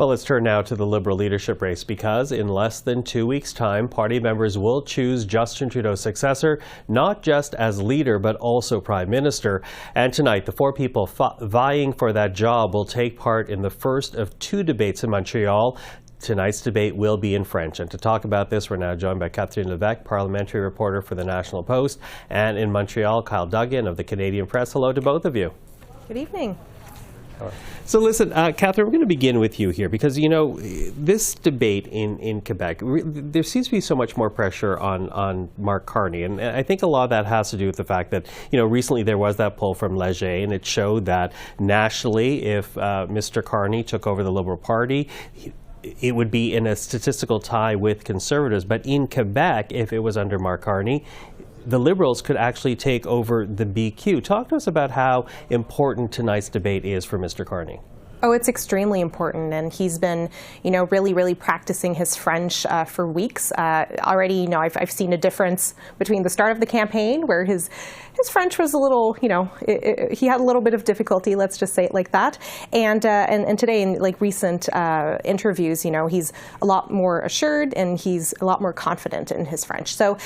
Well, let's turn now to the Liberal leadership race because in less than 2 weeks' time, party members will choose Justin Trudeau's successor, not just as leader, but also Prime Minister. And tonight, the four people vying for that job will take part in the first of two debates in Montreal. Tonight's debate will be in French. And to talk about this, we're now joined by Catherine Lévesque, parliamentary reporter for the National Post, and in Montreal, Kyle Duggan of the Canadian Press. Hello to both of you. Good evening. So listen, Catherine, we're going to begin with you here because, you know, this debate in Quebec, there seems to be so much more pressure on Mark Carney. And I think a lot of that has to do with the fact that, you know, recently there was that poll from Leger, and it showed that nationally, if Mr. Carney took over the Liberal Party, it would be in a statistical tie with Conservatives. But in Quebec, if it was under Mark Carney, the Liberals could actually take over the BQ. Talk to us about how important tonight's debate is for Mr. Carney. Oh, it's extremely important, and he's been, you know, really practicing his French for weeks. Already, you know, I've seen a difference between the start of the campaign, where his French was a little, you know, he had a little bit of difficulty. Let's just say it like that. And today, in like recent interviews, you know, he's a lot more assured and he's a lot more confident in his French. So,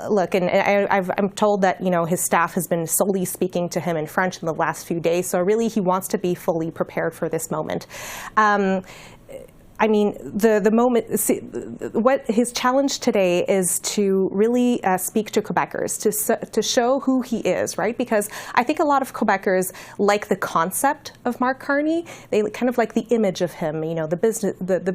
look, and I'm told that, you know, his staff has been solely speaking to him in French in the last few days. So really, he wants to be fully prepared for this moment. I mean, the moment, what his challenge today is to really speak to Quebecers, to show who he is, right? Because I think a lot of Quebecers like the concept of Mark Carney. They kind of like the image of him, you know, the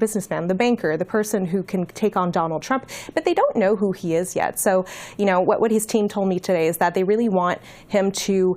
businessman, the banker, the person who can take on Donald Trump, but they don't know who he is yet. So, you know, what his team told me today is that they really want him to,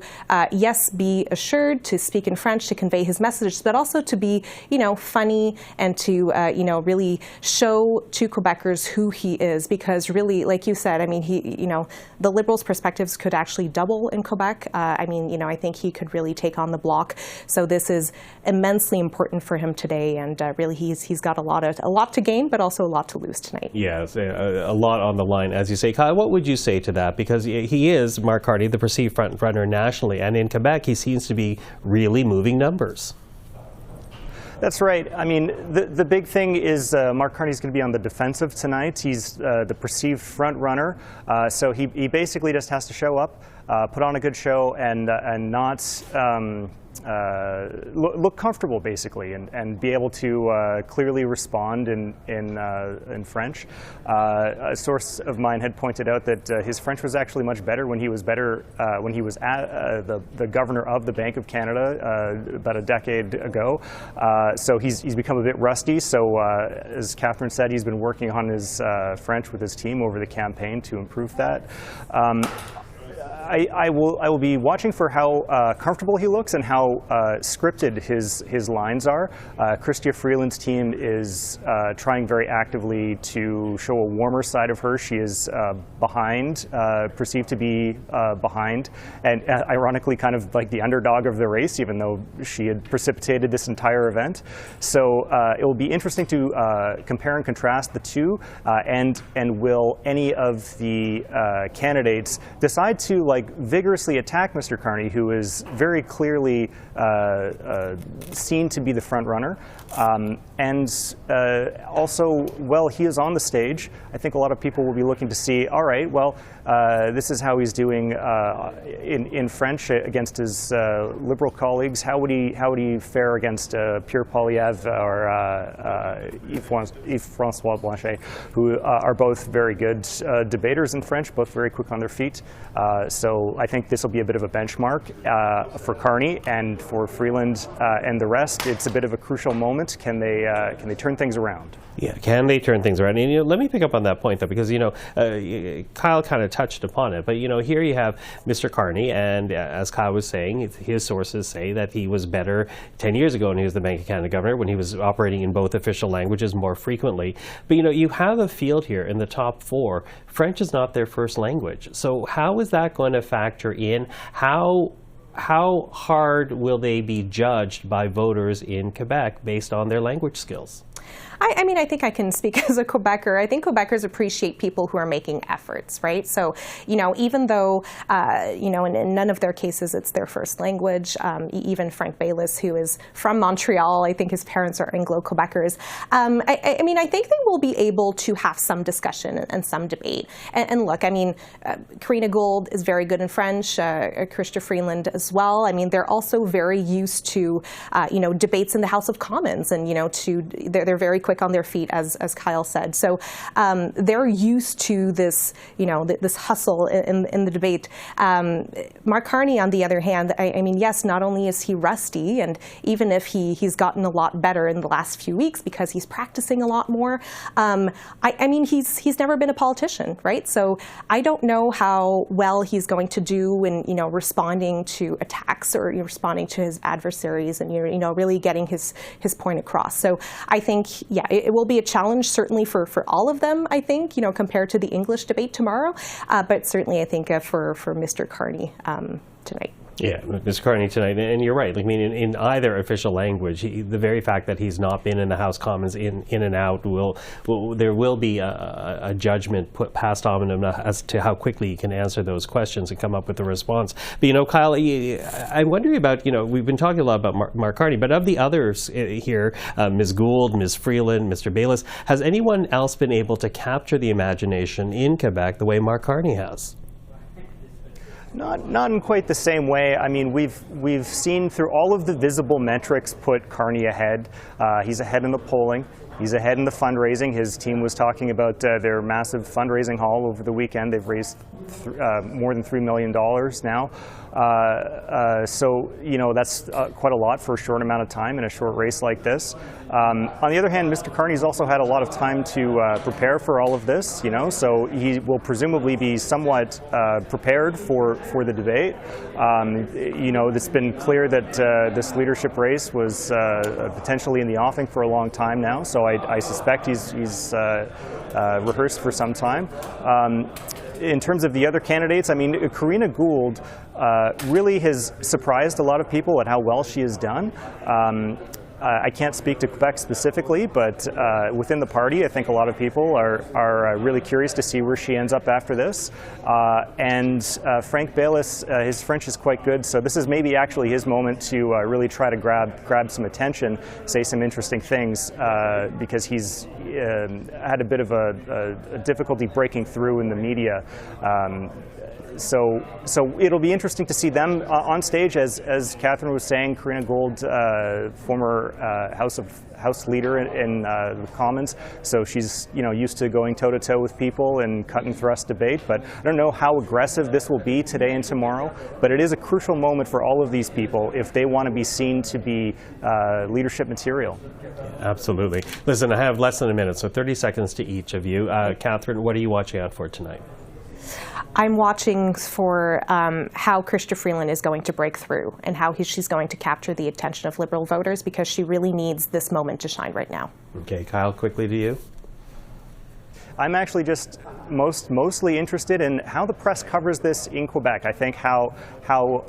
yes, be assured, to speak in French, to convey his message, but also to be, you know, funny and to you know, really show to Quebecers who he is, because really, like you said, I mean, you know, the Liberals' perspectives could actually double in Quebec. I mean, you know, I think he could really take on the bloc. So this is immensely important for him today, and really, he's got a lot to gain, but also a lot to lose tonight. Yes, a lot on the line, as you say. Kyle, what would you say to that? Because he is, Mark Carney, the perceived front runner nationally, and in Quebec, he seems to be really moving numbers. That's right. I mean, the big thing is Mark Carney's going to be on the defensive tonight. He's the perceived front runner, so he basically just has to show up, put on a good show, and not look comfortable, basically, and be able to clearly respond in French. A source of mine had pointed out that his French was actually much better when he was at the governor of the Bank of Canada about a decade ago. So he's become a bit rusty. So as Catherine said, he's been working on his French with his team over the campaign to improve that. I will be watching for how comfortable he looks and how scripted his lines are. Chrystia Freeland's team is trying very actively to show a warmer side of her. She is behind, perceived to be behind, and ironically kind of like the underdog of the race, even though she had precipitated this entire event. So it will be interesting to compare and contrast the two, and will any of the candidates decide to vigorously attack Mr. Carney, who is very clearly seen to be the front runner, and also, well, he is on the stage. I think a lot of people will be looking to see, all right, well, this is how he's doing in French against his Liberal colleagues. How would he fare against Pierre Poilievre or Yves-François Blanchet, who are both very good debaters in French, both very quick on their feet. So I think this will be a bit of a benchmark for Carney, and for Freeland and the rest. It's a bit of a crucial moment. Can they turn things around? Yeah, can they turn things around? And you know, let me pick up on that point, though, because you know, Kyle kind of touched upon it. But you know, here you have Mr. Carney, and as Kyle was saying, his sources say that he was better 10 years ago when he was the Bank of Canada governor, when he was operating in both official languages more frequently. But you know, you have a field here in the top four. French is not their first language, so how is that going to factor in? How hard will they be judged by voters in Quebec based on their language skills? I mean, I think I can speak as a Quebecer. I think Quebecers appreciate people who are making efforts, right? So, even though, in none of their cases it's their first language, even Frank Baylis, who is from Montreal, I think his parents are Anglo-Quebecers. I mean, I think they will be able to have some discussion and some debate. And look, I mean, Karina Gould is very good in French, Chrystia Freeland as well. I mean, they're also very used to, debates in the House of Commons, and, they're very quick on their feet, as Kyle said. So they're used to this, this hustle in the debate. Mark Carney, on the other hand, I mean, yes, not only is he rusty, and even if he's gotten a lot better in the last few weeks because he's practicing a lot more, I mean, he's never been a politician, right? So I don't know how well he's going to do in, responding to attacks or responding to his adversaries and, really getting his point across. So I think, yeah, it will be a challenge certainly for all of them, I think, compared to the English debate tomorrow, but certainly I think for Mr. Carney tonight. Yeah, Mr. Carney tonight, and you're right. I mean, in either official language, the very fact that he's not been in the House Commons in and out there will be a judgment passed on him as to how quickly he can answer those questions and come up with a response. But Kyle, I'm wondering about we've been talking a lot about Mark Carney, but of the others here, Ms. Gould, Ms. Freeland, Mr. Baylis, has anyone else been able to capture the imagination in Quebec the way Mark Carney has? Not in quite the same way. I mean, we've seen through all of the visible metrics put Carney ahead. He's ahead in the polling. He's ahead in the fundraising. His team was talking about their massive fundraising haul over the weekend. They've raised more than $3 million now. So, that's quite a lot for a short amount of time in a short race like this. On the other hand, Mr. Carney's also had a lot of time to prepare for all of this, so he will presumably be somewhat prepared for the debate. It's been clear that this leadership race was potentially in the offing for a long time now, so I suspect he's rehearsed for some time. In terms of the other candidates, I mean, Karina Gould really has surprised a lot of people at how well she has done. I can't speak to Quebec specifically, but within the party, I think a lot of people are really curious to see where she ends up after this. And Frank Baylis, his French is quite good, so this is maybe actually his moment to really try to grab some attention, say some interesting things, because he's had a bit of a difficulty breaking through in the media. So it'll be interesting to see them on stage, as Catherine was saying. Karina Gould, former House leader in the Commons, so she's used to going toe-to-toe with people and cut and thrust debate. But I don't know how aggressive this will be today and tomorrow. But it is a crucial moment for all of these people if they want to be seen to be leadership material. Absolutely. Listen, I have less than a minute, so 30 seconds to each of you. Catherine, what are you watching out for tonight? I'm watching for how Chrystia Freeland is going to break through and how she's going to capture the attention of Liberal voters, because she really needs this moment to shine right now. Okay, Kyle, quickly to you. I'm actually just mostly interested in how the press covers this in Quebec. I think how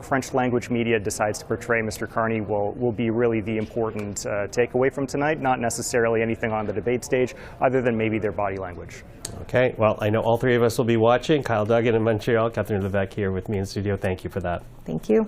French language media decides to portray Mr. Carney will be really the important takeaway from tonight, not necessarily anything on the debate stage, other than maybe their body language. Okay, well, I know all three of us will be watching. Kyle Duggan in Montreal, Catherine Lévesque here with me in studio. Thank you for that. Thank you.